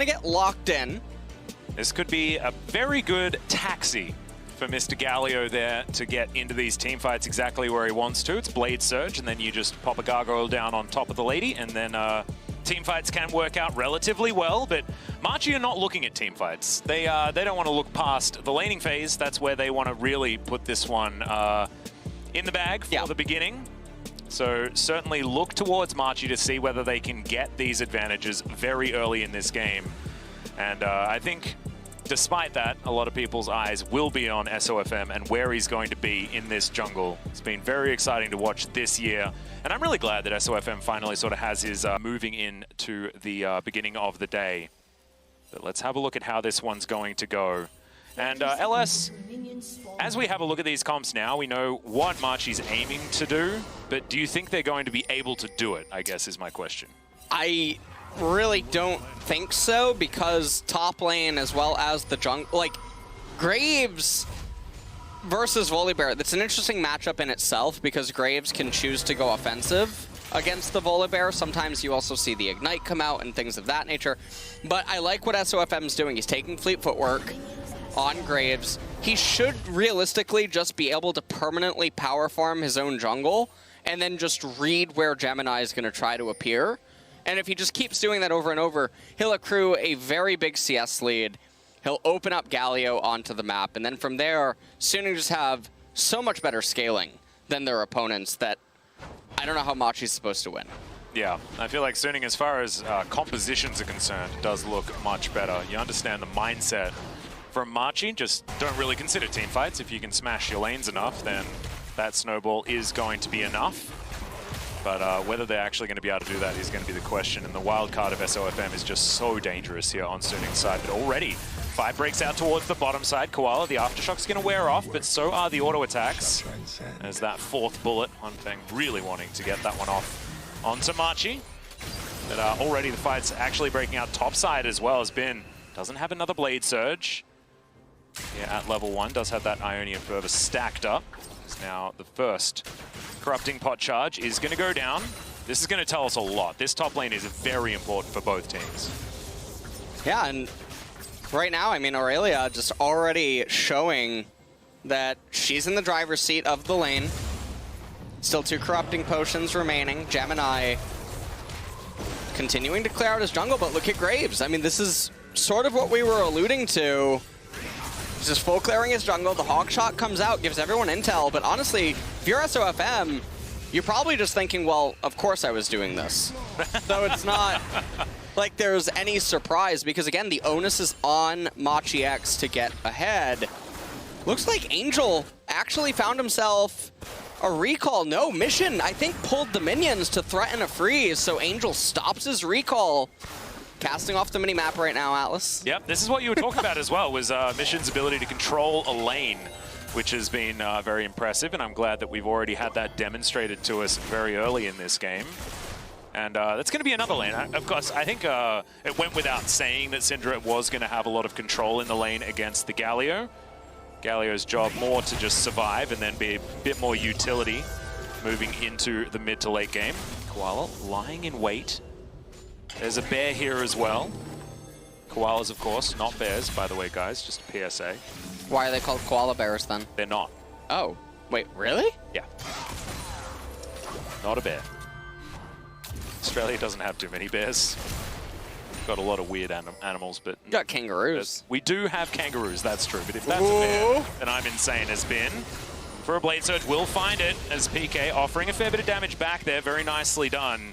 to get locked in. This could be a very good taxi for Mr. Galio there to get into these team fights exactly where he wants to. It's Blade Surge, and then you just pop a gargoyle down on top of the lady, and then team fights can work out relatively well, but MACHI are not looking at team fights. They don't want to look past the laning phase. That's where they want to really put this one in the bag for the beginning. So certainly look towards MACHI to see whether they can get these advantages very early in this game. And I think despite that, a lot of people's eyes will be on SOFM and where he's going to be in this jungle. It's been very exciting to watch this year. And I'm really glad that SOFM finally sort of has his moving into the beginning of the day. But let's have a look at how this one's going to go. And LS, as we have a look at these comps now, we know what MACHI's aiming to do, but do you think they're going to be able to do it, I guess is my question. I really don't think so, because top lane as well as the jungle, like Graves versus Volibear, that's an interesting matchup in itself because Graves can choose to go offensive against the Volibear. Sometimes you also see the Ignite come out and things of that nature. But I like what SOFM's doing. He's taking Fleet Footwork on Graves. He should realistically just be able to permanently power farm his own jungle and then just read where Gemini is going to try to appear. And if he just keeps doing that over and over, he'll accrue a very big CS lead. He'll open up Galio onto the map, and then from there, SUNING just have so much better scaling than their opponents that I don't know how MACHI's supposed to win. Yeah, I feel like SUNING, as far as compositions are concerned, does look much better. You understand the mindset from MACHI. Just don't really consider team fights. If you can smash your lanes enough, then that snowball is going to be enough. But whether they're actually going to be able to do that is going to be the question. And the wild card of SOFM is just so dangerous here on SUNING's side. But already, fight breaks out towards the bottom side. Koala, the Aftershock's going to wear off, but so are the auto attacks. As that fourth bullet, Hunfeng really wanting to get that one off onto MACHI. But already the fight's actually breaking out top side as well, as Bin doesn't have another Blade Surge. Yeah, at level 1, does have that Ionian Fervor stacked up. It's now the first Corrupting Pot Charge is going to go down. This is going to tell us a lot. This top lane is very important for both teams. Yeah, and right now, I mean, Aurelia just already showing that she's in the driver's seat of the lane. Still 2 Corrupting Potions remaining. Gemini continuing to clear out his jungle, but look at Graves. I mean, this is sort of what we were alluding to. He's just full clearing his jungle. The Hawk Shot comes out, gives everyone intel. But honestly, if you're SOFM, you're probably just thinking, well, of course I was doing this. So it's not like there's any surprise, because again, the onus is on MACHI X to get ahead. Looks like Angel actually found himself a recall. No, Mission, I think, pulled the minions to threaten a freeze. So Angel stops his recall. Casting off the mini-map right now, Atlas. Yep, this is what you were talking about as well, was Mission's ability to control a lane, which has been very impressive, and I'm glad that we've already had that demonstrated to us very early in this game. And that's going to be another lane. Of course, I think it went without saying that Syndra was going to have a lot of control in the lane against the Galio. Galio's job more to just survive and then be a bit more utility moving into the mid to late game. Koala lying in wait. There's a bear here as well. Koalas, of course, not bears, by the way, guys. Just a PSA. Why are they called koala bears, then? They're not. Oh, wait, really? Yeah. Not a bear. Australia doesn't have too many bears. Got a lot of weird animals, but... You got kangaroos. We do have kangaroos, that's true. But if that's a bear, then I'm insane as Bin. For a Blade Surge, we'll find it as PK offering a fair bit of damage back there. Very nicely done.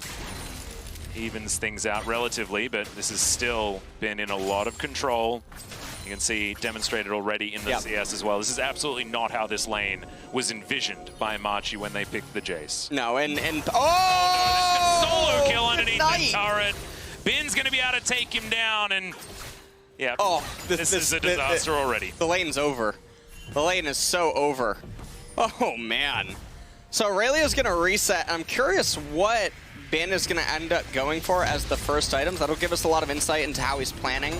Evens things out relatively, but this has still been in a lot of control. You can see demonstrated already in the CS as well. This is absolutely not how this lane was envisioned by MACHI when they picked the Jace. No, and oh! No, this solo kill underneath the turret. Bin's going to be able to take him down, and yeah, this is a disaster already. The lane's over. The lane is so over. Oh, man. So Aurelia's going to reset. I'm curious what Bin is going to end up going for as the first items. That'll give us a lot of insight into how he's planning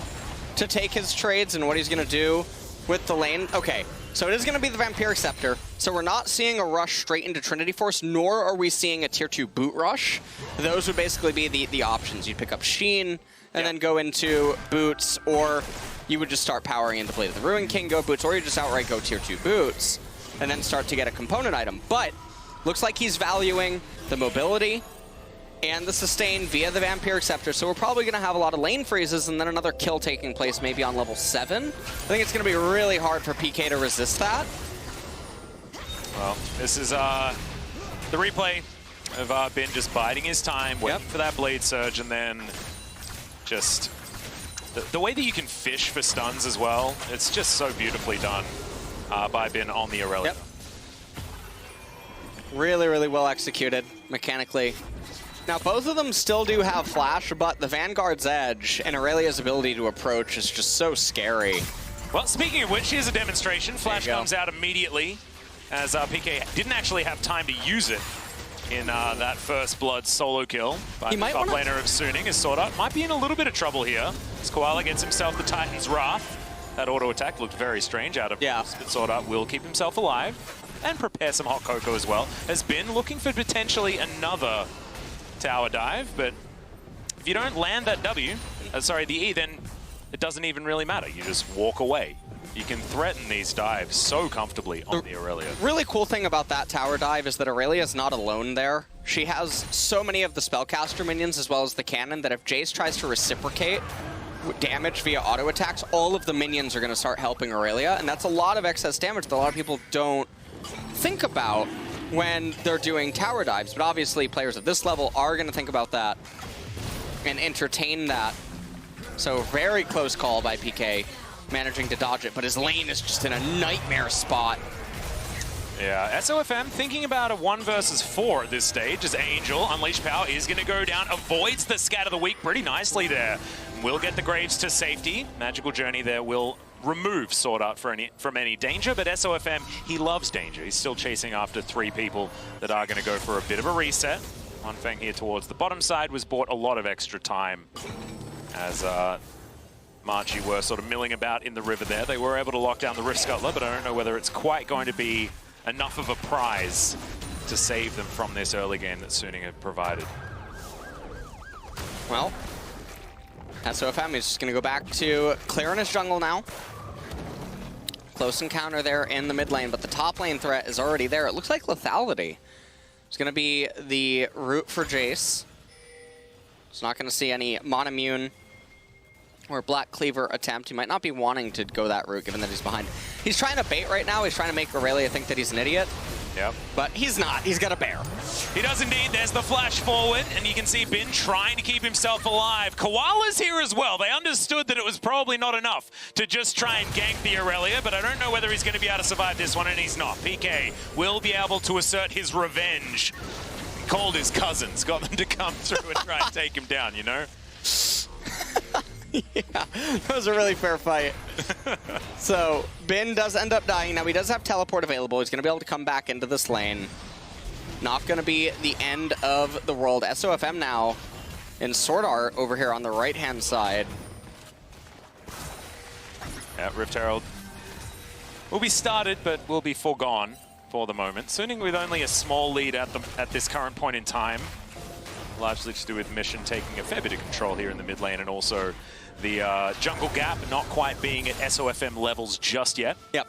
to take his trades and what he's going to do with the lane. Okay, so it is going to be the Vampiric Scepter. So we're not seeing a rush straight into Trinity Force, nor are we seeing a tier 2 boot rush. Those would basically be the options. You'd pick up Sheen, and then go into boots, or you would just start powering into Blade of the Ruin King, go boots, or you just outright go tier 2 boots, and then start to get a component item. But looks like he's valuing the mobility and the sustain via the Vampiric Scepter, so we're probably going to have a lot of lane freezes and then another kill taking place maybe on level 7. I think it's going to be really hard for PK to resist that. Well, this is the replay of Ben just biding his time, waiting for that Blade Surge, and then just the way that you can fish for stuns as well, it's just so beautifully done by Ben on the Aurelia. Yep. Really, really well executed mechanically. Now, both of them still do have flash, but the Vanguard's edge and Aurelia's ability to approach is just so scary. Well, speaking of which, here's a demonstration. Flash comes out immediately, as PK didn't actually have time to use it in that first blood solo kill by the top laner of SUNING. As Sword might be in a little bit of trouble here, as Koala gets himself the Titan's Wrath. That auto attack looked very strange out of this, but Sword will keep himself alive and prepare some hot cocoa as well. Has been looking for potentially another tower dive, but if you don't land that the E, then it doesn't even really matter. You just walk away. You can threaten these dives so comfortably on the Aurelia. Really cool thing about that tower dive is that Aurelia's not alone there. She has so many of the spellcaster minions as well as the cannon that if Jace tries to reciprocate damage via auto attacks, all of the minions are going to start helping Aurelia, and that's a lot of excess damage that a lot of people don't think about when they're doing tower dives, but obviously players at this level are going to think about that and entertain that. So very close call by PK, managing to dodge it, but his lane is just in a nightmare spot. Yeah, SOFM thinking about a 1 versus 4 at this stage, as Angel, Unleashed Power is going to go down, avoids the Scatter the Weak pretty nicely there. Will get the Graves to safety. Magical Journey there will remove Sword Art from any danger, but SOFM, he loves danger. He's still chasing after 3 people that are going to go for a bit of a reset. One Fang here towards the bottom side was bought a lot of extra time as MACHI were sort of milling about in the river there. They were able to lock down the Rift Scuttler, but I don't know whether it's quite going to be enough of a prize to save them from this early game that SUNING had provided. Well, SOFM is just going to go back to clearing his jungle now. Close encounter there in the mid lane, but the top lane threat is already there. It looks like lethality is going to be the route for Jace. It's not going to see any Monomune or Black Cleaver attempt. He might not be wanting to go that route given that he's behind. He's trying to bait right now. He's trying to make Aurelia think that he's an idiot. Yep. But he's not. He's got a bear. He does indeed. There's the flash forward, and you can see Ben trying to keep himself alive. Koala's here as well. They understood that it was probably not enough to just try and gank the Aurelia, but I don't know whether he's going to be able to survive this one, and he's not. PK will be able to assert his revenge. He called his cousins, got them to come through and try and take him down, you know? Yeah, that was a really fair fight. So, Ben does end up dying. Now, he does have teleport available. He's going to be able to come back into this lane. Not going to be the end of the world. SOFM now in Sword Art over here on the right-hand side. Yeah, Rift Herald will be started, but will be foregone for the moment. SUNING with only a small lead at this current point in time. Largely to do with Mission taking a fair bit of control here in the mid lane, and also the jungle gap not quite being at SOFM levels just yet. Yep.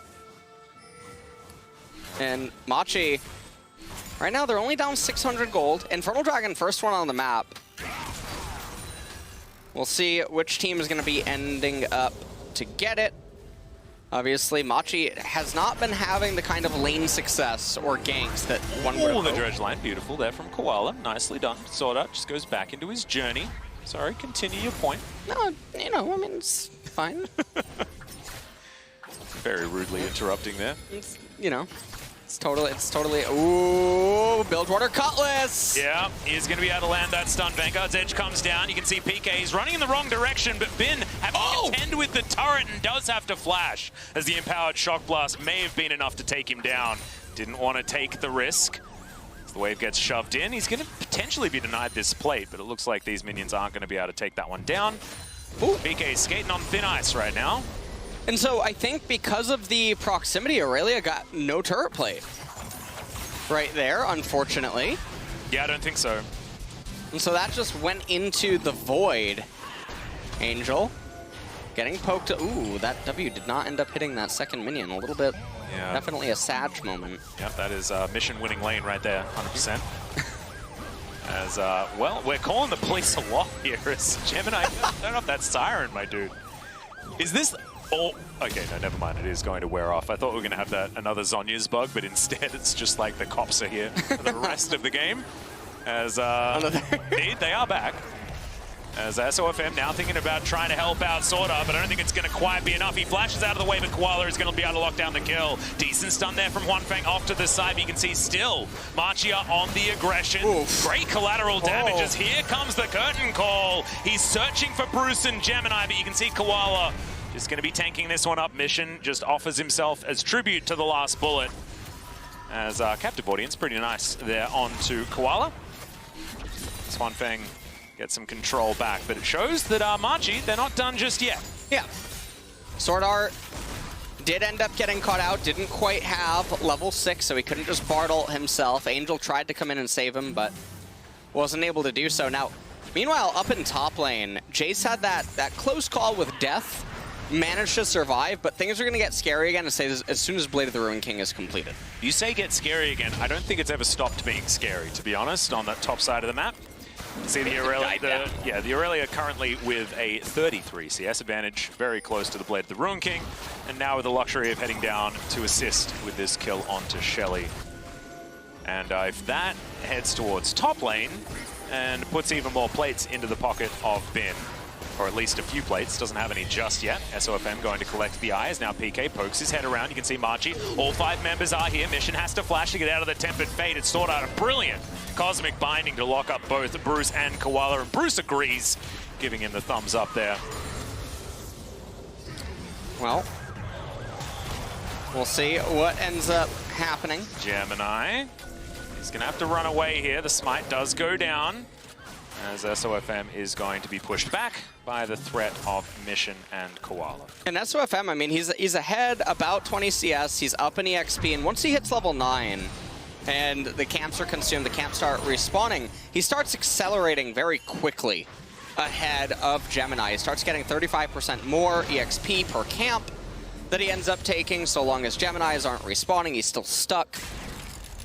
And MACHI, right now they're only down 600 gold. Infernal Dragon, first one on the map. We'll see which team is going to be ending up to get it. Obviously, MACHI has not been having the kind of lane success or ganks that one would have the hoped. dredge line, beautiful there from Koala. Nicely done. Sword Art just goes back into his journey. Sorry, continue your point. No, you know, I mean, it's fine. Very rudely interrupting there. It's, you know, it's totally, ooh, Bilgewater Cutlass! Yeah, he's going to be able to land that stun. Vanguard's edge comes down. You can see PK, he's running in the wrong direction, but Ben having to contend with the turret and does have to flash, as the empowered Shock Blast may have been enough to take him down. Didn't want to take the risk. As the wave gets shoved in, he's going to potentially be denied this plate, but it looks like these minions aren't going to be able to take that one down. Ooh, PK is skating on thin ice right now. And so I think because of the proximity, Aurelia got no turret plate right there, unfortunately. Yeah, I don't think so. And so that just went into the void. Angel getting poked. Ooh, that W did not end up hitting that second minion. A little bit, definitely a Sag moment. Yep, that is mission winning lane right there, 100%. As, well, we're calling the police a lot here. As Gemini, turn off that siren, my dude. Is this... Oh, okay, no, never mind. It is going to wear off. I thought we were going to have that another Zonya's bug, but instead it's just like the cops are here for the rest of the game. As, indeed, they are back. As SOFM now thinking about trying to help out Sorta, but I don't think it's going to quite be enough. He flashes out of the way, but Koala is going to be able to lock down the kill. Decent stun there from Huanfeng off to the side, but you can see still MACHI on the aggression. Oof. Great collateral damage as here comes the curtain call. He's searching for Bruce and Gemini, but you can see Koala just going to be tanking this one up. Mission just offers himself as tribute to the last bullet. As captive audience, pretty nice there onto Koala. Huanfeng get some control back, but it shows that MACHI, they're not done just yet. Yeah. Sword Art did end up getting caught out, didn't quite have level 6, so he couldn't just Bartle himself. Angel tried to come in and save him, but wasn't able to do so. Now, meanwhile, up in top lane, Jace had that close call with Death, managed to survive, but things are going to get scary again as soon as Blade of the Ruined King is completed. You say get scary again. I don't think it's ever stopped being scary, to be honest, on that top side of the map. See the Aurelia, the Aurelia currently with a 33 CS advantage, very close to the Blade of the Ruined King, and now with the luxury of heading down to assist with this kill onto Shelly. And if that heads towards top lane and puts even more plates into the pocket of Bin, or at least a few plates, doesn't have any just yet. SOFM going to collect the eye as now PK pokes his head around. You can see MACHI, all 5 members are here. Mission has to flash to get out of the Tempered Fate. It's sorted out a brilliant Cosmic Binding to lock up both Bruce and Koala, and Bruce agrees, giving him the thumbs up there. Well, we'll see what ends up happening. Gemini, he's gonna have to run away here. The smite does go down, as SOFM is going to be pushed back by the threat of Mission and Koala. And SOFM, I mean, he's ahead about 20 CS, he's up in EXP, and once he hits level 9, and the camps are consumed, the camps start respawning, he starts accelerating very quickly ahead of Gemini. He starts getting 35% more EXP per camp that he ends up taking, so long as Geminis aren't respawning. He's still stuck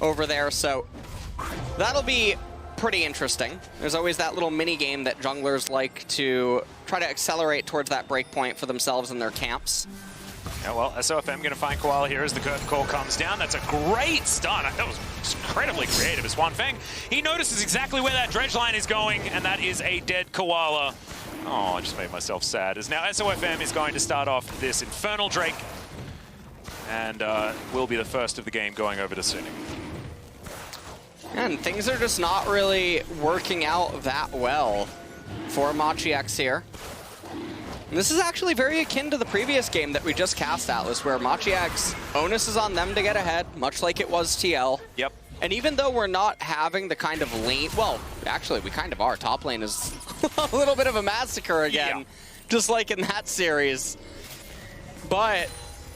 over there, so that'll be pretty interesting. There's always that little mini game that junglers like to try to accelerate towards that breakpoint for themselves and their camps. Yeah, well, SOFM going to find Koala here as the curtain call comes down. That's a great stun. That was incredibly creative as Huanfeng. He notices exactly where that dredge line is going, and that is a dead Koala. Oh, I just made myself sad. As now SOFM is going to start off this Infernal Drake, and will be the first of the game going over to SUNING. And things are just not really working out that well for MACHI here. And this is actually very akin to the previous game that we just cast, Atlas, where MACHI, onus is on them to get ahead, much like it was TL. Yep. And even though we're not having the kind of lane, well, actually we kind of are. Top lane is a little bit of a massacre again, just like in that series. But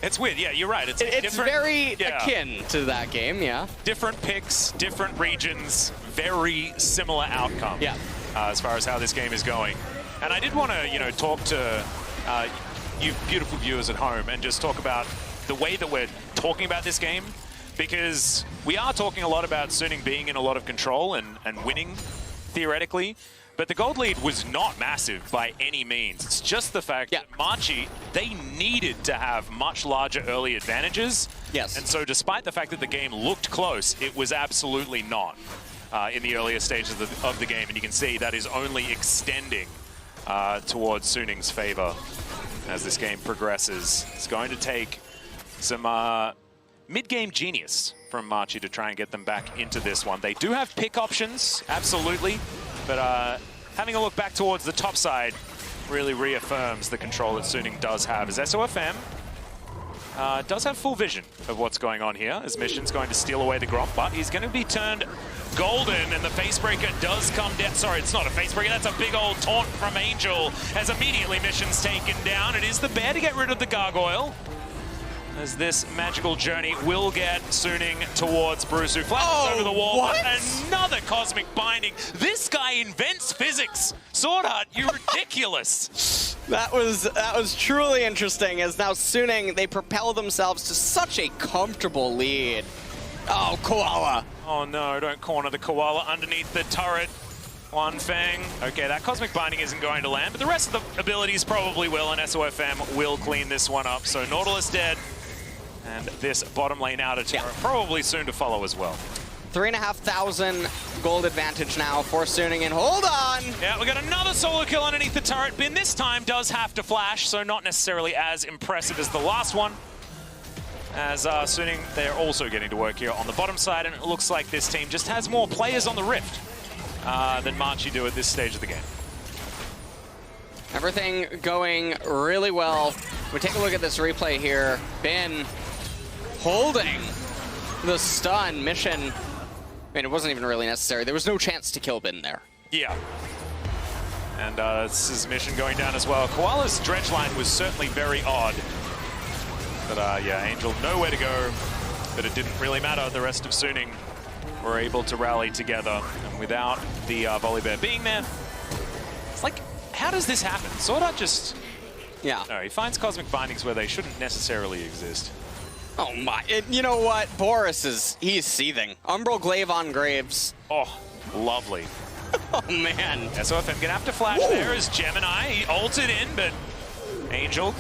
it's weird, yeah, you're right. It's very akin to that game, yeah. Different picks, different regions, very similar outcome. Yeah. As far as how this game is going. And I did want to, talk to you beautiful viewers at home and just talk about the way that we're talking about this game, because we are talking a lot about SUNING being in a lot of control and winning, theoretically, but the gold lead was not massive by any means. It's just the fact that MACHI, they needed to have much larger early advantages. Yes. And so despite the fact that the game looked close, it was absolutely not in the earlier stages of the game. And you can see that is only extending towards SUNING's favor as this game progresses. It's going to take some mid-game genius from MACHI to try and get them back into this one. They do have pick options, absolutely, but having a look back towards the top side really reaffirms the control that SUNING does have, as SOFM does have full vision of what's going on here, as Mission's going to steal away the Gromp, but he's going to be turned golden, and the Facebreaker does come down. Sorry, it's not a Facebreaker, that's a big old taunt from Angel, as immediately Mission's taken down. It is the bear to get rid of the Gargoyle, as this magical journey will get SUNING towards Bruce, who flashes over the wall. What? Another Cosmic Binding. This guy invents physics. Sword Art, you're ridiculous. That was truly interesting, as now Suning, they propel themselves to such a comfortable lead. Oh, Koala. Oh no, don't corner the Koala underneath the turret. One Fang. Okay, that Cosmic Binding isn't going to land, but the rest of the abilities probably will, and SOFM will clean this one up. So Nautilus dead, and this bottom lane outer turret probably soon to follow as well. 3,500 gold advantage now for Suning, and hold on! Yeah, we got another solo kill underneath the turret. Bin this time does have to flash, so not necessarily as impressive as the last one. As Suning, they're also getting to work here on the bottom side, and it looks like this team just has more players on the Rift than MACHI do at this stage of the game. Everything going really well. We take a look at this replay here. Bin holding the stun. Mission, I mean, it wasn't even really necessary. There was no chance to kill Bin there. Yeah. And this is Mission going down as well. Koala's dredge line was certainly very odd. But yeah, Angel nowhere to go. But it didn't really matter. The rest of Suning were able to rally together. And without the Volibear being there, it's like, how does this happen? Sorta just... Yeah. No, he finds Cosmic Bindings where they shouldn't necessarily exist. Oh my, you know what? Boris he's seething. Umbral Glaive on Graves. Oh, lovely. Oh man. SOFM gonna have to flash there as Gemini. He ulted in, but Angel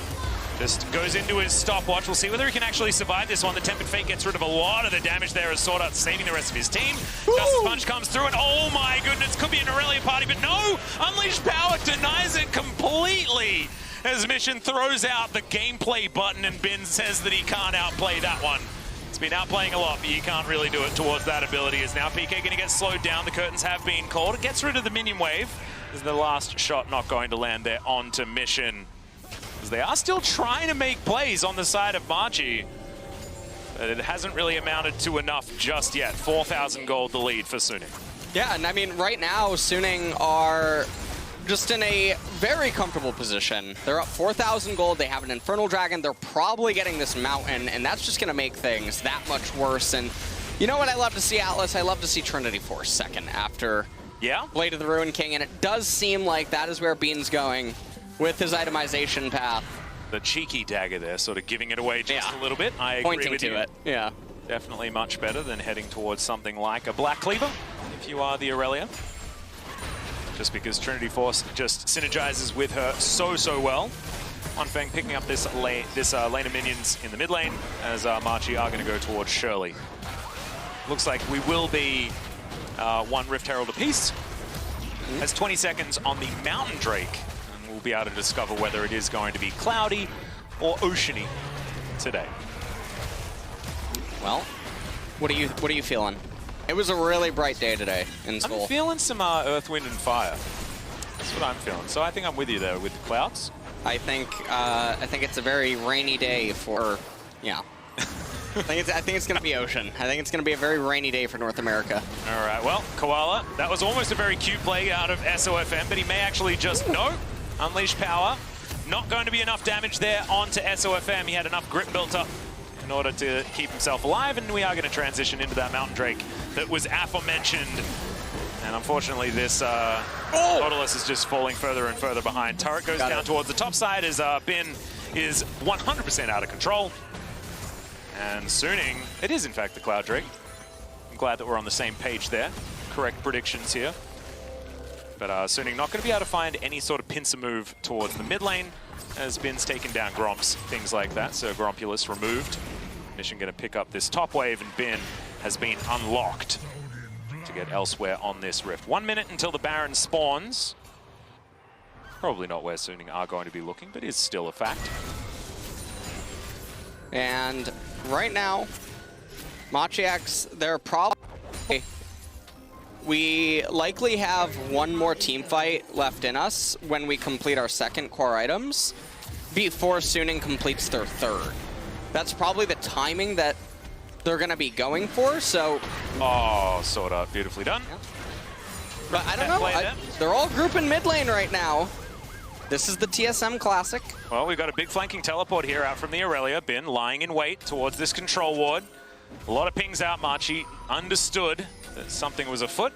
just goes into his stopwatch. We'll see whether he can actually survive this one. The Tempered Fate gets rid of a lot of the damage there as Sword Art saving the rest of his team. Justice Punch comes through, and oh my goodness, could be an Aurelia party, but no! Unleashed Power denies it completely as Mission throws out the gameplay button, and Bin says that he can't outplay that one. He's been outplaying a lot, but you can't really do it towards that ability. Is now PK going to get slowed down? The curtains have been called. It gets rid of the minion wave. Is the last shot not going to land there onto Mission? As they are still trying to make plays on the side of MACHI. But it hasn't really amounted to enough just yet. 4,000 gold the lead for Suning. Yeah, and I mean, right now, Suning are just in a very comfortable position. They're up 4,000 gold. They have an Infernal Dragon. They're probably getting this mountain, and that's just going to make things that much worse. And you know what I love to see, Atlas? I love to see Trinity Force second after Blade of the Ruined King, and it does seem like that is where Bean's going with his itemization path. The cheeky dagger there, sort of giving it away just a little bit. I agree Pointing with to you. it, yeah. Definitely much better than heading towards something like a Black Cleaver, if you are the Aurelia. Just because Trinity Force just synergizes with her so well. One Fang picking up this lane of minions in the mid lane, as MACHI are going to go towards Shirley. Looks like we will be one Rift Herald apiece. Has 20 seconds on the Mountain Drake. We'll be able to discover whether it is going to be cloudy or oceany today. Well, what are you feeling? It was a really bright day today in Seoul. I'm feeling some Earth, Wind, and Fire. That's what I'm feeling. So I think I'm with you there with the clouds. I think it's a very rainy day for, yeah. I think it's going to be ocean. I think it's going to be a very rainy day for North America. All right. Well, Koala, that was almost a very cute play out of SOFM, but he may actually just Unleash Power. Not going to be enough damage there onto SOFM. He had enough grip built up in order to keep himself alive, and we are going to transition into that Mountain Drake that was aforementioned. And unfortunately, this Nautilus is just falling further and further behind. Turret goes down towards the top side as Bin is 100% out of control. And Suning, it is in fact the Cloud Drake. I'm glad that we're on the same page there. Correct predictions here. But Suning not going to be able to find any sort of pincer move towards the mid lane, as Bin's taken down Gromps, things like that. So Grompulus removed. Mission going to pick up this top wave, and Bin has been unlocked to get elsewhere on this rift. 1 minute until the Baron spawns. Probably not where Suning are going to be looking, but is still a fact. And right now, MACHI, they're probably... We likely have one more team fight left in us when we complete our second core items before Suning completes their third. That's probably the timing that they're going to be going for, so... Oh, sort of. Beautifully done. Yeah. But I don't know. They're all grouping mid lane right now. This is the TSM Classic. Well, we've got a big flanking teleport here out from the Aurelia. Bin lying in wait towards this control ward. A lot of pings out. MACHI understood that something was afoot.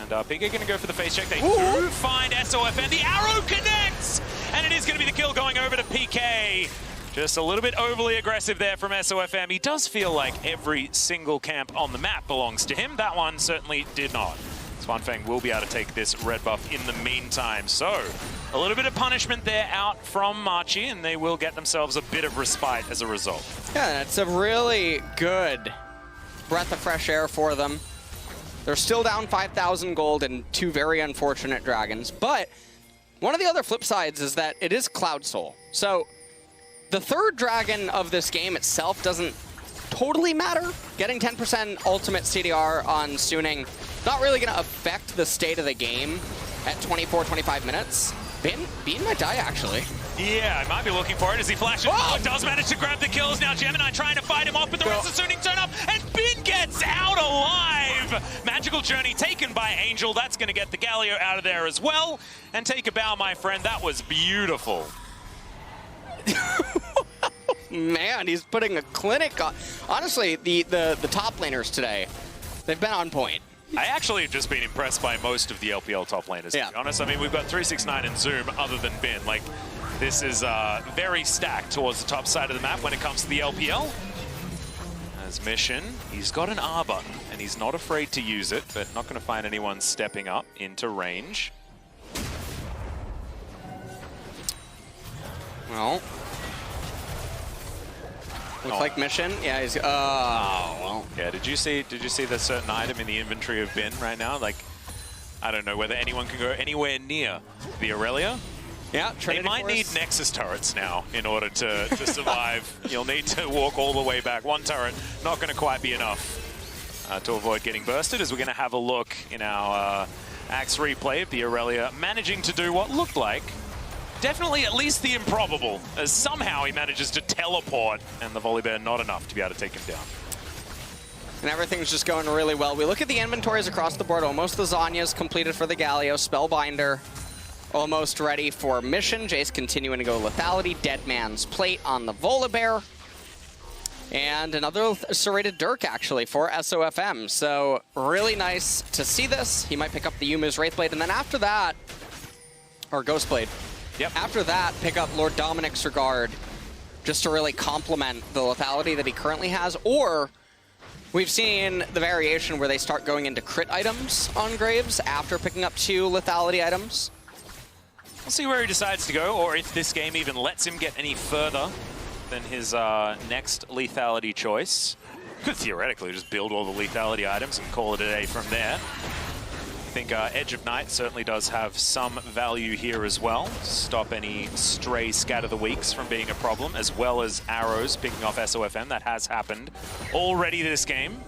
And PK going to go for the face check. They do find SOFM. The arrow connects! chance. And it is going to be the kill going over to PK. Just a little bit overly aggressive there from SOFM. He does feel like every single camp on the map belongs to him. That one certainly did not. Swanfang will be able to take this red buff in the meantime. So, a little bit of punishment there out from Machi, and they will get themselves a bit of respite as a result. Yeah, it's a really good breath of fresh air for them. They're still down 5,000 gold and 2 very unfortunate dragons. But one of the other flip sides is that it is Cloud Soul. So, the third dragon of this game itself doesn't totally matter. Getting 10% ultimate CDR on Suning, not really going to affect the state of the game at 24, 25 minutes. Bean might die, actually. Yeah, I might be looking for it as he flashes. Oh, does manage to grab the kills. Now Gemini trying to fight him off, but the rest of Suning turn up, and Bin gets out alive. Magical Journey taken by Angel. That's going to get the Galio out of there as well. And take a bow, my friend. That was beautiful. Man, he's putting a clinic on. Honestly, the top laners today, they've been on point. I actually have just been impressed by most of the LPL top laners, to be honest. I mean, we've got 369 and Zoom other than Bin. Like, this is very stacked towards the top side of the map when it comes to the LPL. As Mission, he's got an R button, and he's not afraid to use it, but not going to find anyone stepping up into range. Well, looks like Mission. Yeah, he's. Oh well. Yeah. Did you see the certain item in the inventory of Bin right now? Like, I don't know whether anyone can go anywhere near the Aurelia. Yeah, they might need Nexus turrets now in order to survive. You'll need to walk all the way back. One turret, not going to quite be enough to avoid getting bursted, as we're going to have a look in our Axe replay of the Aurelia managing to do what looked like definitely at least the improbable, as somehow he manages to teleport, and the Volibear not enough to be able to take him down. And everything's just going really well. We look at the inventories across the board. Almost the Zanya's completed for the Galio. Spellbinder almost ready for Mission. Jace continuing to go Lethality. Dead Man's Plate on the Volibear. And another serrated Dirk, actually, for SOFM. So really nice to see this. He might pick up the Yumu's Wraithblade. And then after that, or Ghostblade. Yep. After that, pick up Lord Dominic's Regard, just to really complement the lethality that he currently has. Or we've seen the variation where they start going into crit items on Graves after picking up 2 lethality items. We'll see where he decides to go, or if this game even lets him get any further than his next lethality choice. Could theoretically just build all the lethality items and call it a day from there. I think Edge of Night certainly does have some value here as well. Stop any stray Scatter the Weaks from being a problem, as well as arrows picking off SOFM. That has happened already this game.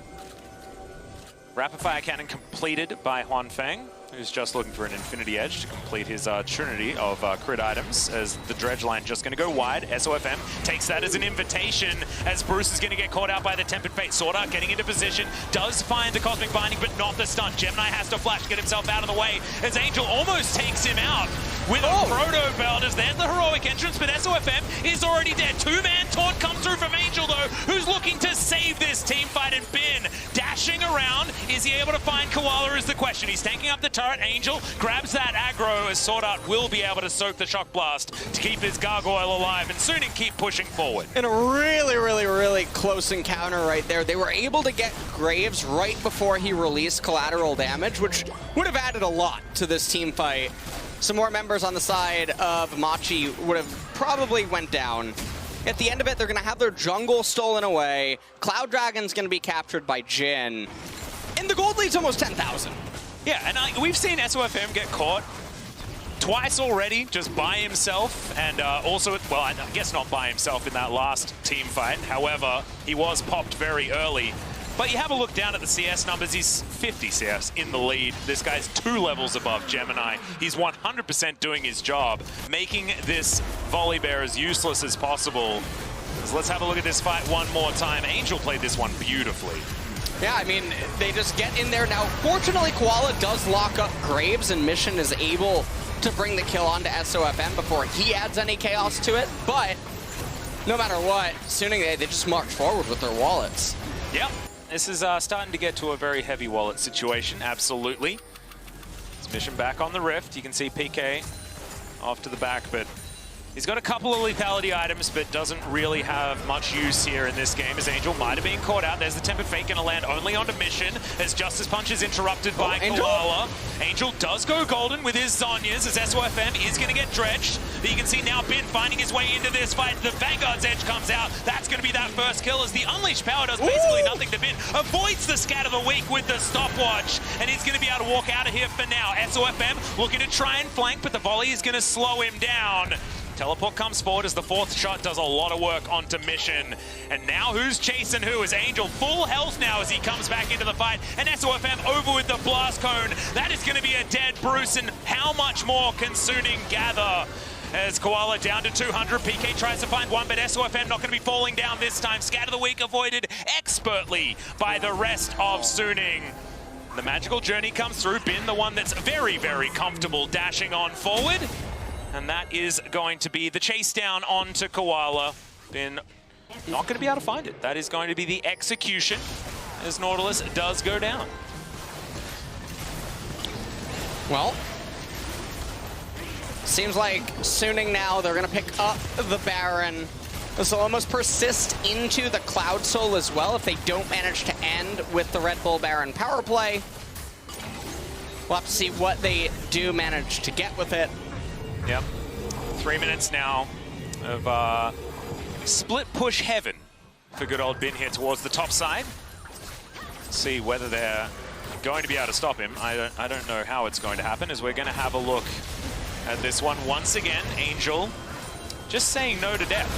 Rapid Fire Cannon completed by Huanfeng, who's just looking for an Infinity Edge to complete his trinity of crit items, as the Dredge line just going to go wide. SOFM takes that as an invitation, as Bruce is going to get caught out by the Tempered Fate. Sword Art getting into position, does find the Cosmic Binding, but not the stun. Gemini has to flash to get himself out of the way, as Angel almost takes him out with a Proto Belt, as there's the heroic entrance, but SOFM is already dead. 2-man taunt comes through from Angel, though, who's looking to save this team fight, and Bin dashing around. Is he able to find Koala is the question. He's tanking up the turret. Angel grabs that aggro, as Sword Art will be able to soak the Shock Blast to keep his Gargoyle alive, and soon keep pushing forward. In a really, really, really close encounter right there. They were able to get Graves right before he released collateral damage, which would have added a lot to this team fight. Some more members on the side of Machi would have probably went down. At the end of it, they're going to have their jungle stolen away. Cloud Dragon's going to be captured by Jhin. And the gold lead's almost 10,000. Yeah, and we've seen SOFM get caught twice already, just by himself, and also, well, I guess not by himself in that last team fight. However, he was popped very early. But you have a look down at the CS numbers, he's 50 CS in the lead. This guy's 2 levels above Gemini. He's 100% doing his job, making this Volibear as useless as possible. So let's have a look at this fight one more time. Angel played this one beautifully. Yeah, I mean, they just get in there. Now, fortunately, Koala does lock up Graves, and Mission is able to bring the kill onto SOFM before he adds any chaos to it. But no matter what, Suning, they just march forward with their wallets. Yep. This is starting to get to a very heavy wallet situation, absolutely. It's Mission back on the Rift. You can see PK off to the back, but he's got a couple of lethality items, but doesn't really have much use here in this game, as Angel might have been caught out. There's the Tempered Fate going to land only onto Mission, as Justice Punch is interrupted by Koala. Angel does go golden with his Zonyas, as SOFM is going to get dredged. But you can see now Bin finding his way into this fight. The Vanguard's Edge comes out. That's going to be that first kill, as the Unleashed Power does basically nothing to Bin. Avoids the Scat of the Week with the stopwatch, and he's going to be able to walk out of here for now. SOFM looking to try and flank, but the volley is going to slow him down. Teleport comes forward as the fourth shot does a lot of work onto Mission. And now who's chasing who? Is Angel full health now as he comes back into the fight. And SOFM over with the Blast Cone. That is going to be a dead Bruce. And how much more can SUNING gather? As Koala down to 200. PK tries to find one, but SOFM not going to be falling down this time. Scat of the Week avoided expertly by the rest of SUNING. The magical journey comes through. Bin, the one that's very, very comfortable dashing on forward. And that is going to be the chase down onto Koala. Bin not going to be able to find it. That is going to be the execution as Nautilus does go down. Well, seems like SUNING now, they're going to pick up the Baron. This will almost persist into the Cloud Soul as well if they don't manage to end with the Red Bull Baron power play. We'll have to see what they do manage to get with it. Yep. 3 minutes now of split push heaven for good old Bin here towards the top side. Let's see whether they're going to be able to stop him. I don't know how it's going to happen, as we're going to have a look at this one once again. Angel just saying no to death.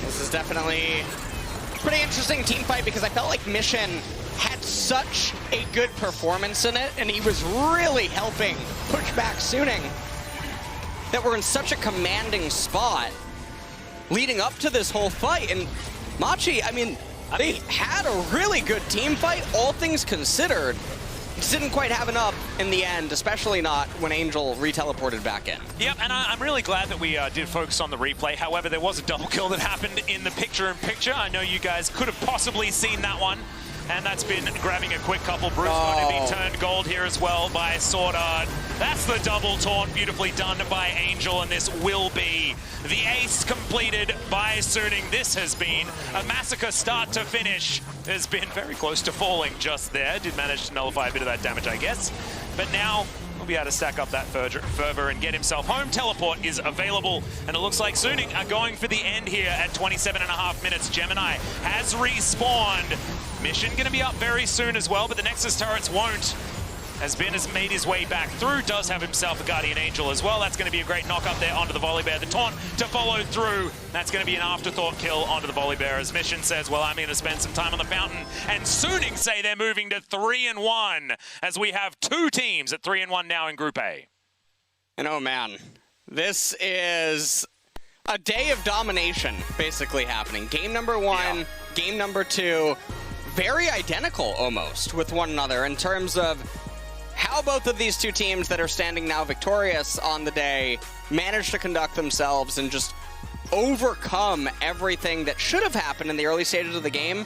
This is definitely a pretty interesting team fight, because I felt like Mission had such a good performance in it, and he was really helping push back SUNING, that we're in such a commanding spot leading up to this whole fight. And MACHI, I mean, they had a really good team fight, all things considered. Just didn't quite have enough in the end, especially not when Angel re-teleported back in. Yep, and I'm really glad that we did focus on the replay. However, there was a double kill that happened in the picture-in-picture. I know you guys could have possibly seen that one. And that's been grabbing a quick couple. Bruce going to be turned gold here as well by Sword Art. That's the double taunt, beautifully done by Angel, and this will be the ace completed by SUNING. This has been a massacre start to finish. Has been very close to falling just there. Did manage to nullify a bit of that damage, I guess. But now we'll be able to stack up that fervor and get himself home. Teleport is available, and it looks like SUNING are going for the end here at 27.5 minutes. Gemini has respawned. Mission going to be up very soon as well, but the Nexus turrets won't. As Bin has made his way back through, does have himself a Guardian Angel as well. That's going to be a great knock up there onto the Volibear. The taunt to follow through. That's going to be an afterthought kill onto the Volibear, as Mission says, well, I'm going to spend some time on the fountain. And SUNING say they're moving to 3-1, as we have two teams at 3-1 now in Group A. And oh man, this is a day of domination basically happening. Game number one, game number two, very identical almost with one another in terms of how both of these two teams that are standing now victorious on the day managed to conduct themselves and just overcome everything that should have happened in the early stages of the game